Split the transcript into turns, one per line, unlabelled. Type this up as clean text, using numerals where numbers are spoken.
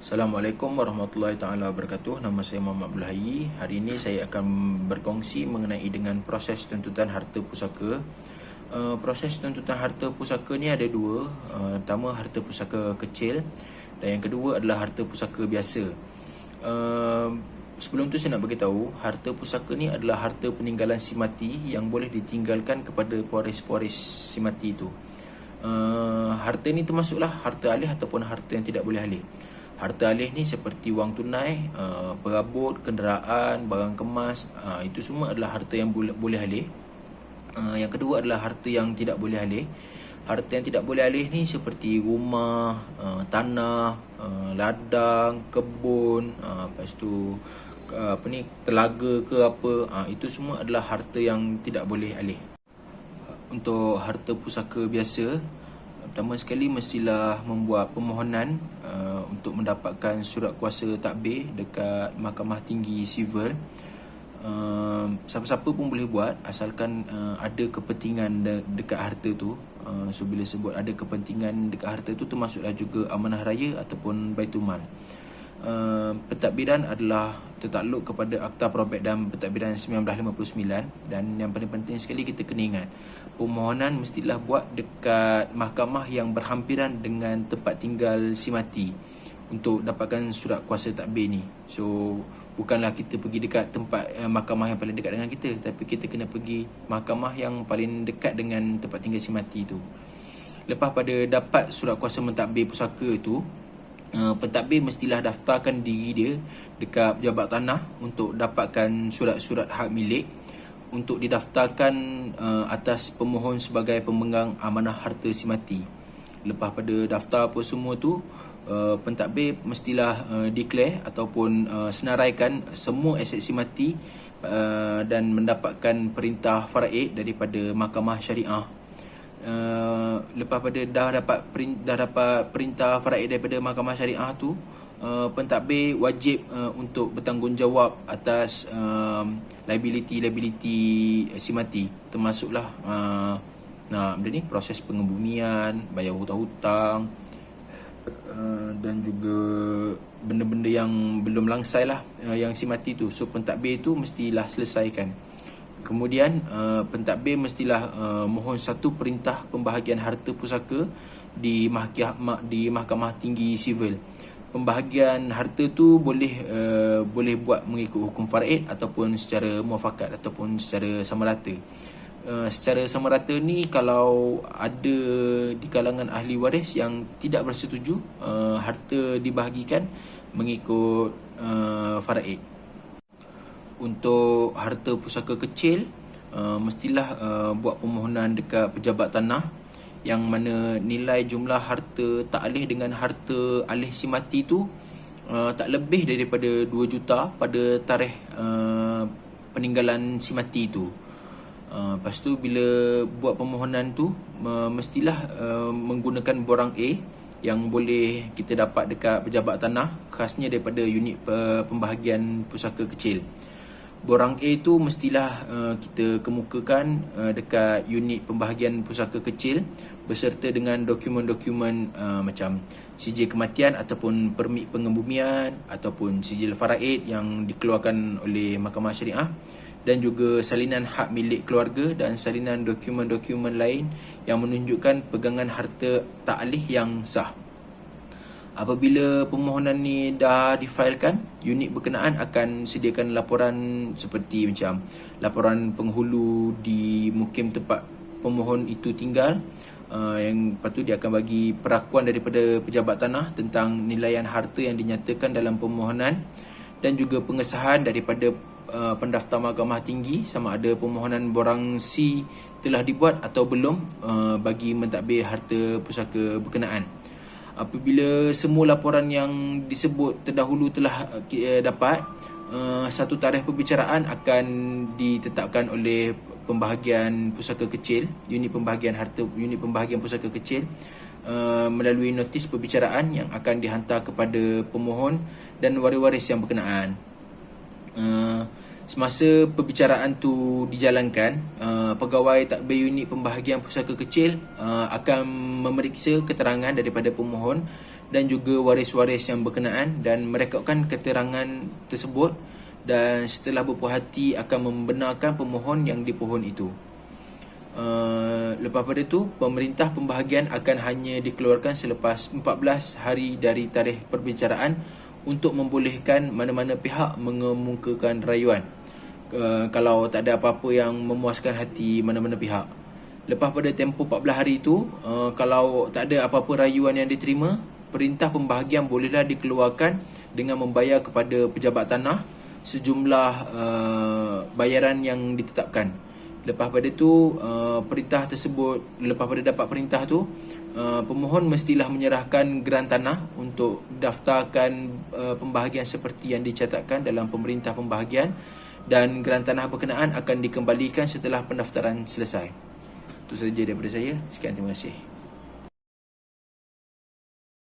Assalamualaikum warahmatullahi taala wabarakatuh. Nama saya Muhammad Abdul Hayy. Hari ini saya akan berkongsi mengenai dengan proses tuntutan harta pusaka. Proses tuntutan harta pusaka ni ada dua. Pertama, harta pusaka kecil, dan yang kedua adalah harta pusaka biasa. Sebelum tu saya nak beritahu, harta pusaka ni adalah harta peninggalan si mati yang boleh ditinggalkan kepada pewaris-pewaris si mati tu. Harta ni termasuklah harta alih ataupun harta yang tidak boleh alih. Harta alih ni seperti wang tunai, perabot, kenderaan, barang kemas, itu semua adalah harta yang boleh alih. Yang kedua adalah harta yang tidak boleh alih. Harta yang tidak boleh alih ni seperti rumah, tanah, ladang, kebun, lepas tu telaga ke apa, itu semua adalah harta yang tidak boleh alih. Untuk harta pusaka biasa, pertama sekali mestilah membuat permohonan untuk mendapatkan surat kuasa takbir dekat Mahkamah Tinggi Sivil. Siapa-siapa pun boleh buat asalkan ada kepentingan dekat harta tu. So bila sebut ada kepentingan dekat harta tu, termasuklah juga amanah raya ataupun baitul mal. Pentadbiran adalah tertakluk kepada Akta Probek dan Pentadbiran 1959. Dan yang paling penting sekali, kita kena ingat, permohonan mestilah buat dekat mahkamah yang berhampiran dengan tempat tinggal si mati untuk dapatkan surat kuasa takbir ni. So bukanlah kita pergi dekat tempat mahkamah yang paling dekat dengan kita, tapi kita kena pergi mahkamah yang paling dekat dengan tempat tinggal si mati tu. Lepas pada dapat surat kuasa mentadbir pusaka tu, pentadbir mestilah daftarkan diri dia dekat pejabat tanah untuk dapatkan surat-surat hak milik untuk didaftarkan atas pemohon sebagai pemegang amanah harta si mati. Lepas pada daftar apa semua tu, pentadbir mestilah declare ataupun senaraikan semua aset si mati dan mendapatkan perintah faraid daripada mahkamah syariah. Lepas pada dah dapat perintah faraid daripada mahkamah syariah tu, pentadbir wajib untuk bertanggungjawab atas liability si mati, termasuklah benda ni, proses pengebumian, bayar hutang-hutang, dan juga benda-benda yang belum langsai lah yang si mati tu. So pentadbir tu mestilah selesaikan. Kemudian pentadbir mestilah mohon satu perintah pembahagian harta pusaka di Mahkamah Tinggi Sivil. Pembahagian harta tu boleh buat mengikut hukum faraid ataupun secara muafakat ataupun secara samarata. Secara samarata ni, kalau ada di kalangan ahli waris yang tidak bersetuju, harta dibahagikan mengikut faraid. Untuk harta pusaka kecil, mestilah buat permohonan dekat pejabat tanah yang mana nilai jumlah harta tak alih dengan harta alih si mati tu tak lebih daripada 2 juta pada tarikh peninggalan si mati tu. Lepas tu bila buat permohonan tu, mestilah menggunakan borang A yang boleh kita dapat dekat pejabat tanah, khasnya daripada unit pembahagian pusaka kecil. Borang A tu mestilah kita kemukakan dekat unit pembahagian pusaka kecil beserta dengan dokumen-dokumen macam sijil kematian ataupun permit pengebumian ataupun sijil faraid yang dikeluarkan oleh Mahkamah Syariah, dan juga salinan hak milik keluarga dan salinan dokumen-dokumen lain yang menunjukkan pegangan harta tak alih yang sah. Apabila permohonan ni dah difailkan, unit berkenaan akan sediakan laporan seperti macam laporan penghulu di mukim tempat pemohon itu tinggal, yang lepas tu dia akan bagi perakuan daripada pejabat tanah tentang nilaian harta yang dinyatakan dalam permohonan, dan juga pengesahan daripada pendaftar Mahkamah Tinggi sama ada permohonan borang C telah dibuat atau belum bagi mentadbir harta pusaka berkenaan. Apabila semua laporan yang disebut terdahulu telah dapat, satu tarikh perbicaraan akan ditetapkan oleh pembahagian pusaka kecil, unit pembahagian pusaka kecil, melalui notis perbicaraan yang akan dihantar kepada pemohon dan waris-waris yang berkenaan. Semasa perbicaraan tu dijalankan, pegawai takbir unit pembahagian pusaka kecil akan memeriksa keterangan daripada pemohon dan juga waris-waris yang berkenaan, dan merekodkan keterangan tersebut, dan setelah berpuas hati akan membenarkan pemohon yang dipohon itu. Lepas pada itu, pemerintah pembahagian akan hanya dikeluarkan selepas 14 hari dari tarikh perbicaraan untuk membolehkan mana-mana pihak mengemukakan rayuan, kalau tak ada apa-apa yang memuaskan hati mana-mana pihak. Lepas pada tempoh 14 hari itu, kalau tak ada apa-apa rayuan yang diterima, perintah pembahagian bolehlah dikeluarkan dengan membayar kepada pejabat tanah sejumlah bayaran yang ditetapkan. Lepas pada itu, lepas pada dapat perintah tu, pemohon mestilah menyerahkan geran tanah untuk daftarkan pembahagian seperti yang dicatatkan dalam pemerintah pembahagian, dan geran tanah berkenaan akan dikembalikan setelah pendaftaran selesai. Itu saja daripada saya. Sekian, terima kasih.